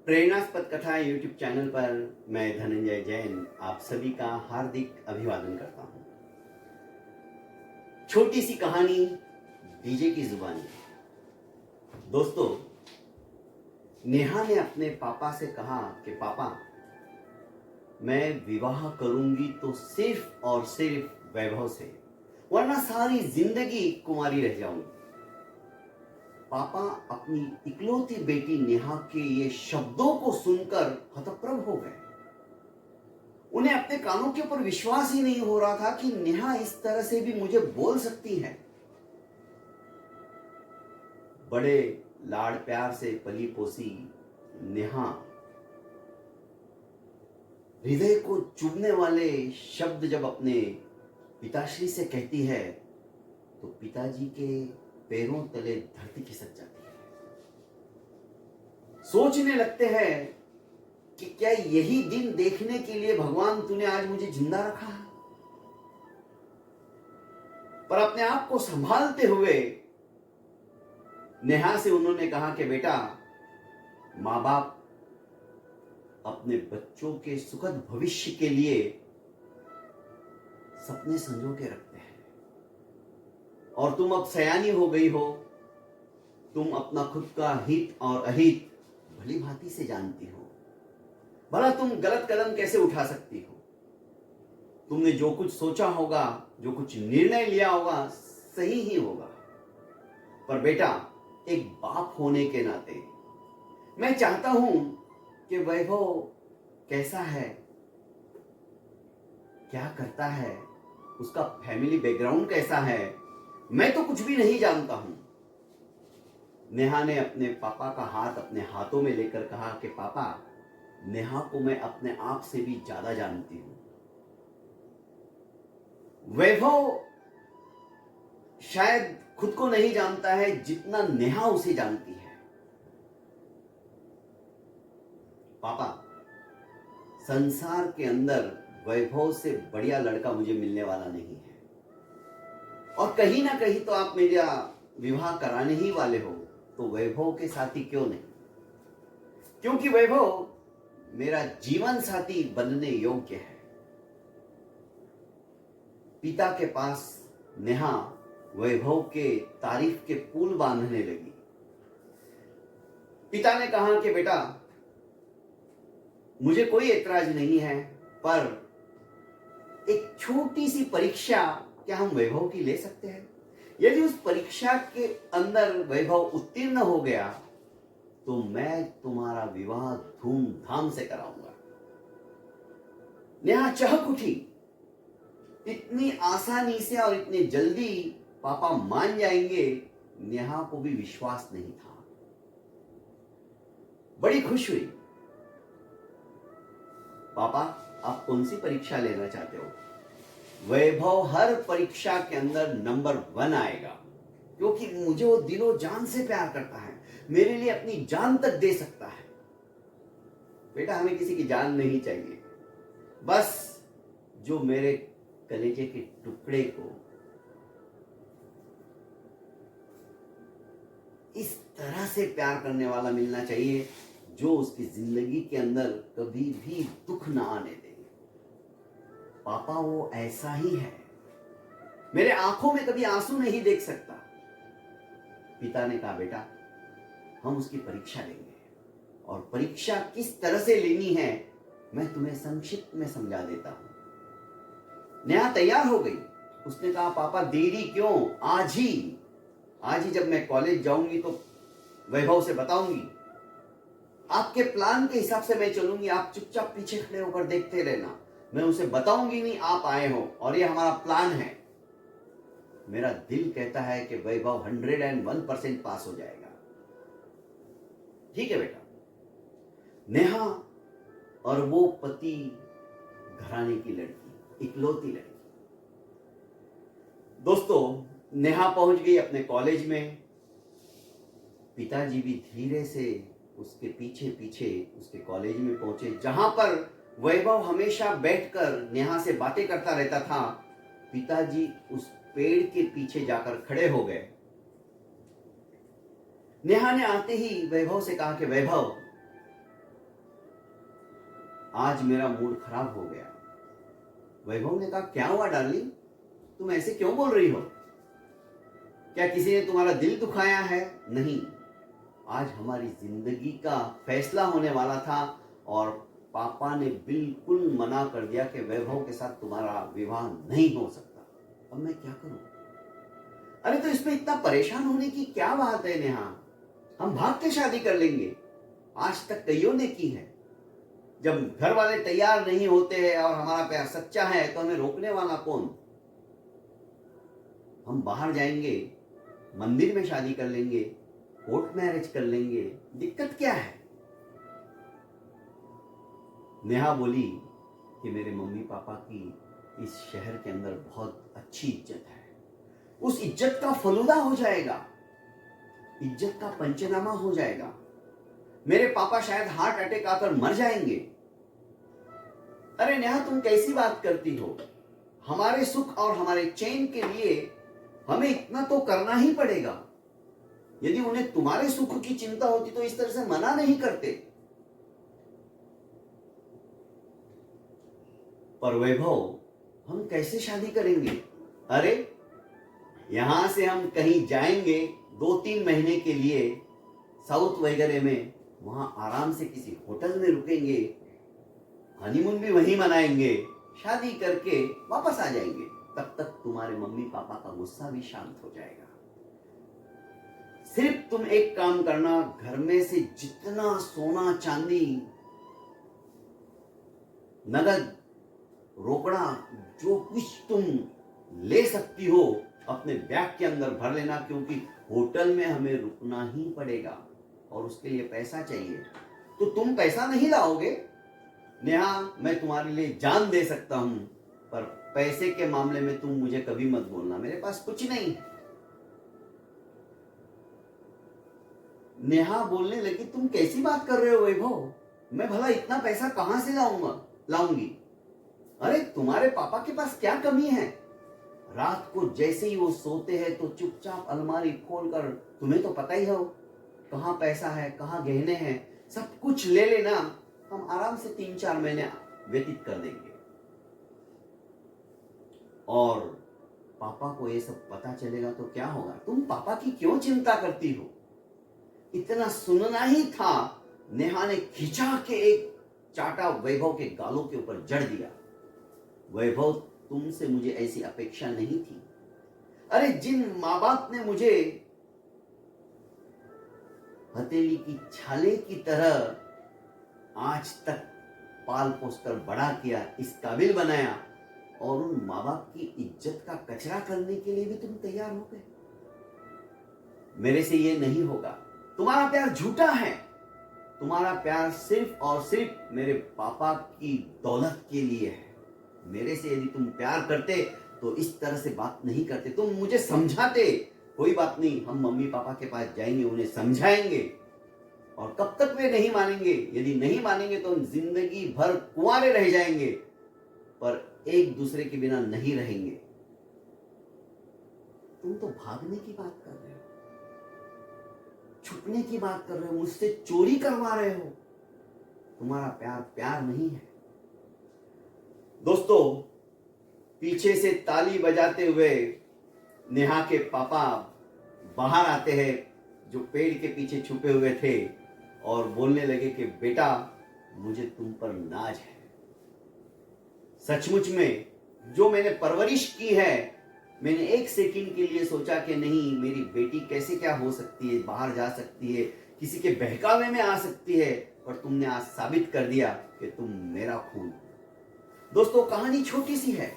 प्रेरणास्पद कथाएं YouTube channel पर मैं धनंजय जैन आप सभी का हार्दिक अभिवादन करता हूं। छोटी सी कहानी डीजे की जुबानी। दोस्तों, नेहा ने अपने पापा से कहा कि पापा, मैं विवाह करूंगी तो सिर्फ और सिर्फ वैभव से, वरना सारी जिंदगी कुंवारी रह जाऊंगी। पापा अपनी इकलौती बेटी नेहा के ये शब्दों को सुनकर हतप्रभ हो गए। उन्हें अपने कानों के ऊपर विश्वास ही नहीं हो रहा था कि नेहा इस तरह से भी मुझे बोल सकती है। बड़े लाड़ प्यार से पली पोसी नेहा हृदय को चुभने वाले शब्द जब अपने पिताश्री से कहती है तो पिताजी के पैरों तले धरती खिसक जाती है। सोचने लगते हैं कि क्या यही दिन देखने के लिए भगवान तूने आज मुझे जिंदा रखा है। पर अपने आप को संभालते हुए नेहा से उन्होंने कहा कि बेटा, मां बाप अपने बच्चों के सुखद भविष्य के लिए सपने संजो के रखते हैं और तुम अब सयानी हो गई हो। तुम अपना खुद का हित और अहित भली भांति से जानती हो। भला तुम गलत कदम कैसे उठा सकती हो। तुमने जो कुछ सोचा होगा, जो कुछ निर्णय लिया होगा, सही ही होगा। पर बेटा, एक बाप होने के नाते मैं चाहता हूं कि वैभव कैसा है, क्या करता है, उसका फैमिली बैकग्राउंड कैसा है, मैं तो कुछ भी नहीं जानता हूं। नेहा ने अपने पापा का हाथ अपने हाथों में लेकर कहा कि पापा, नेहा को मैं अपने आप से भी ज्यादा जानती हूं। वैभव शायद खुद को नहीं जानता है जितना नेहा उसे जानती है। पापा, संसार के अंदर वैभव से बढ़िया लड़का मुझे मिलने वाला नहीं है। और कहीं ना कहीं तो आप मेरा विवाह कराने ही वाले हो, तो वैभव के साथी क्यों नहीं? क्योंकि वैभव मेरा जीवन साथी बनने योग्य है। पिता के पास नेहा वैभव के तारीफ के पुल बांधने लगी। पिता ने कहा कि बेटा, मुझे कोई ऐतराज नहीं है, पर एक छोटी सी परीक्षा क्या हम वैभव की ले सकते हैं? यदि उस परीक्षा के अंदर वैभव उत्तीर्ण हो गया तो मैं तुम्हारा विवाह धूमधाम से कराऊंगा। नेहा चहक उठी। इतनी आसानी से और इतनी जल्दी पापा मान जाएंगे, नेहा को भी विश्वास नहीं था। बड़ी खुश हुई। पापा, आप कौन सी परीक्षा लेना चाहते हो? वैभव हर परीक्षा के अंदर नंबर 1 आएगा, क्योंकि मुझे वो दिलो जान से प्यार करता है, मेरे लिए अपनी जान तक दे सकता है। बेटा, हमें किसी की जान नहीं चाहिए, बस जो मेरे कलेजे के टुकड़े को इस तरह से प्यार करने वाला मिलना चाहिए जो उसकी जिंदगी के अंदर कभी भी दुख ना आने दे। पापा, वो ऐसा ही है, मेरे आंखों में कभी आंसू नहीं देख सकता। पिता ने कहा, बेटा, हम उसकी परीक्षा लेंगे और परीक्षा किस तरह से लेनी है मैं तुम्हें संक्षिप्त में समझा देता हूं। नेहा तैयार हो गई। उसने कहा, पापा, देरी क्यों, आज ही जब मैं कॉलेज जाऊंगी तो वैभव से बताऊंगी। आपके प्लान के हिसाब से मैं चलूंगी, आप चुपचाप पीछे खड़े होकर देखते रहना। मैं उसे बताऊंगी नहीं आप आए हो और ये हमारा प्लान है। मेरा दिल कहता है कि वैभव 101% पास हो जाएगा। ठीक है बेटा। नेहा और वो पति घराने की लड़की, इकलौती लड़की। दोस्तों, नेहा पहुंच गई अपने कॉलेज में। पिताजी भी धीरे से उसके पीछे पीछे उसके कॉलेज में पहुंचे, जहां पर वैभव हमेशा बैठकर नेहा से बातें करता रहता था। पिताजी उस पेड़ के पीछे जाकर खड़े हो गए। नेहा ने आते ही वैभव से कहा कि वैभव, आज मेरा मूड खराब हो गया। वैभव ने कहा, क्या हुआ डार्लिंग, तुम ऐसे क्यों बोल रही हो? क्या किसी ने तुम्हारा दिल दुखाया है? नहीं, आज हमारी जिंदगी का फैसला होने वाला था और पापा ने बिल्कुल मना कर दिया कि वैभव के साथ तुम्हारा विवाह नहीं हो सकता। अब मैं क्या करूं? अरे तो इसमें इतना परेशान होने की क्या बात है नेहा, हम भाग के शादी कर लेंगे। आज तक कईयों ने की है। जब घर वाले तैयार नहीं होते हैं और हमारा प्यार सच्चा है तो हमें रोकने वाला कौन? हम बाहर जाएंगे, मंदिर में शादी कर लेंगे, कोर्ट मैरिज कर लेंगे, दिक्कत क्या है? नेहा बोली कि मेरे मम्मी पापा की इस शहर के अंदर बहुत अच्छी इज्जत है, उस इज्जत का फलूदा हो जाएगा, इज्जत का पंचनामा हो जाएगा। मेरे पापा शायद हार्ट अटैक आकर मर जाएंगे। अरे नेहा, तुम कैसी बात करती हो? हमारे सुख और हमारे चैन के लिए हमें इतना तो करना ही पड़ेगा। यदि उन्हें तुम्हारे सुख की चिंता होती तो इस तरह से मना नहीं करते। पर वैभव, हम कैसे शादी करेंगे? अरे यहां से हम कहीं जाएंगे 2-3 महीने के लिए साउथ वगैरह में, वहां आराम से किसी होटल में रुकेंगे, हनीमून भी वहीं मनाएंगे, शादी करके वापस आ जाएंगे। तब तक तुम्हारे मम्मी पापा का गुस्सा भी शांत हो जाएगा। सिर्फ तुम एक काम करना, घर में से जितना सोना चांदी, नगद, रोकड़ा, जो कुछ तुम ले सकती हो अपने बैग के अंदर भर लेना, क्योंकि होटल में हमें रुकना ही पड़ेगा और उसके लिए पैसा चाहिए। तो तुम पैसा नहीं लाओगे नेहा, मैं तुम्हारे लिए जान दे सकता हूं, पर पैसे के मामले में तुम मुझे कभी मत बोलना, मेरे पास कुछ नहीं है। नेहा बोलने लगी, तुम कैसी बात कर रहे हो वैभव, मैं भला इतना पैसा कहां से लाऊंगी? अरे तुम्हारे पापा के पास क्या कमी है? रात को जैसे ही वो सोते हैं तो चुपचाप अलमारी खोलकर, तुम्हें तो पता ही हो कहां पैसा है, कहां गहने हैं, सब कुछ ले लेना, हम आराम से 3-4 महीने व्यतीत कर देंगे। और पापा को ये सब पता चलेगा तो क्या होगा? तुम पापा की क्यों चिंता करती हो? इतना सुनना ही था। नेहा ने खिंचा के एक चाटा वैभव के गालों के ऊपर जड़ दिया। वैभव, तुमसे मुझे ऐसी अपेक्षा नहीं थी। अरे जिन माँ बाप ने मुझे हथेली की छाले की तरह आज तक पाल पोस कर बड़ा किया, इस काबिल बनाया, और उन माँ बाप की इज्जत का कचरा करने के लिए भी तुम तैयार हो गए? मेरे से ये नहीं होगा। तुम्हारा प्यार झूठा है। तुम्हारा प्यार सिर्फ और सिर्फ मेरे पापा की दौलत के लिए है। मेरे से यदि तुम प्यार करते तो इस तरह से बात नहीं करते, तुम मुझे समझाते। कोई बात नहीं, हम मम्मी पापा के पास जाएंगे, उन्हें समझाएंगे, और कब तक वे नहीं मानेंगे? यदि नहीं मानेंगे तो हम जिंदगी भर कुंवारे रह जाएंगे, पर एक दूसरे के बिना नहीं रहेंगे। तुम तो भागने की बात कर रहे हो, छुपने की बात कर रहे हो, मुझसे चोरी करवा रहे हो। तुम्हारा प्यार प्यार नहीं है। दोस्तों, पीछे से ताली बजाते हुए नेहा के पापा बाहर आते हैं, जो पेड़ के पीछे छुपे हुए थे, और बोलने लगे कि बेटा, मुझे तुम पर नाज है। सचमुच में जो मैंने परवरिश की है, मैंने एक सेकंड के लिए सोचा कि नहीं, मेरी बेटी कैसे क्या हो सकती है, बाहर जा सकती है, किसी के बहकावे में आ सकती है, और तुमने आज साबित कर दिया कि तुम मेरा खून हो। दोस्तों, कहानी छोटी सी है,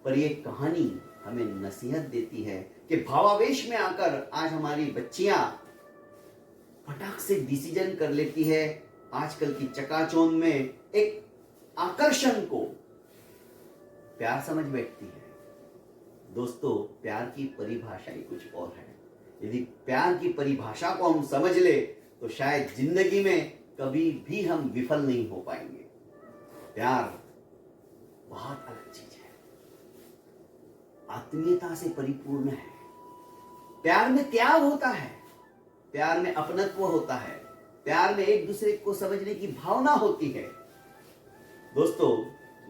पर यह कहानी हमें नसीहत देती है कि भावावेश में आकर आज हमारी बच्चियां फटाक से डिसीजन कर लेती है। आजकल की चकाचौंध में एक आकर्षण को प्यार समझ बैठती है। दोस्तों, प्यार की परिभाषा ही कुछ और है। यदि प्यार की परिभाषा को हम समझ ले तो शायद जिंदगी में कभी भी हम विफल नहीं हो पाएंगे। प्यार बहुत अलग चीज है, आत्मीयता से परिपूर्ण है। प्यार में त्याग होता है, प्यार में अपनत्व होता है, प्यार में एक दूसरे को समझने की भावना होती है। दोस्तों,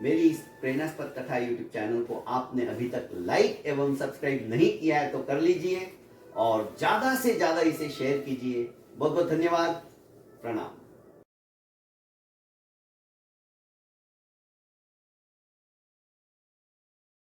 मेरी इस प्रेरणास्पद कथा यूट्यूब चैनल को आपने अभी तक लाइक एवं सब्सक्राइब नहीं किया है तो कर लीजिए और ज्यादा से ज्यादा इसे शेयर कीजिए। बहुत बहुत धन्यवाद। प्रणाम।